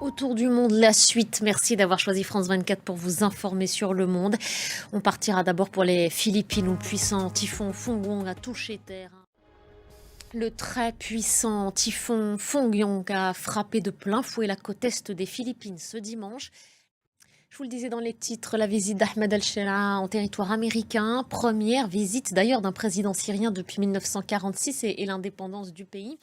Autour du monde, la suite. Merci d'avoir choisi France 24 pour vous informer sur le monde. On partira d'abord pour les Philippines où le puissant typhon Fongyong a touché terre. Le très puissant typhon Fongyong a frappé de plein fouet la côte est des Philippines ce dimanche. Je vous le disais dans les titres, la visite d'Ahmed al-Shara en territoire américain, première visite d'ailleurs d'un président syrien depuis 1946 et l'indépendance du pays.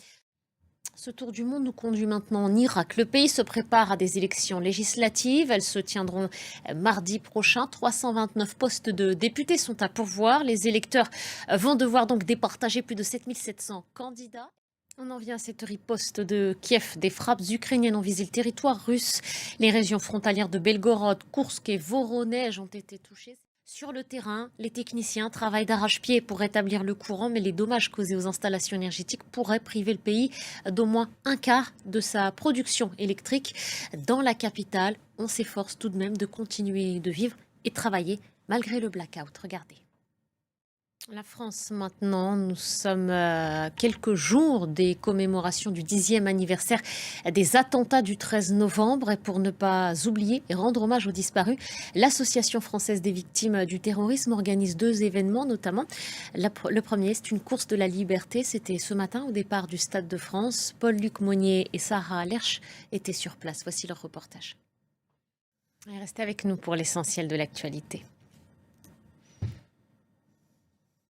Ce tour du monde nous conduit maintenant en Irak. Le pays se prépare à des élections législatives. Elles se tiendront mardi prochain. 329 postes de députés sont à pourvoir. Les électeurs vont devoir donc départager plus de 7700 candidats. On en vient à cette riposte de Kiev. Des frappes ukrainiennes ont visé le territoire russe. Les régions frontalières de Belgorod, Koursk et Voronezh ont été touchées. Sur le terrain, les techniciens travaillent d'arrache-pied pour rétablir le courant, mais les dommages causés aux installations énergétiques pourraient priver le pays d'au moins un quart de sa production électrique. Dans la capitale, on s'efforce tout de même de continuer de vivre et travailler malgré le blackout. Regardez. La France maintenant, nous sommes à quelques jours des commémorations du 10e anniversaire des attentats du 13 novembre. Et pour ne pas oublier et rendre hommage aux disparus, l'Association française des victimes du terrorisme organise 2 événements, notamment. Le premier, c'est une course de la liberté. C'était ce matin au départ du Stade de France. Paul-Luc Monnier et Sarah Lerche étaient sur place. Voici leur reportage. Et restez avec nous pour l'essentiel de l'actualité.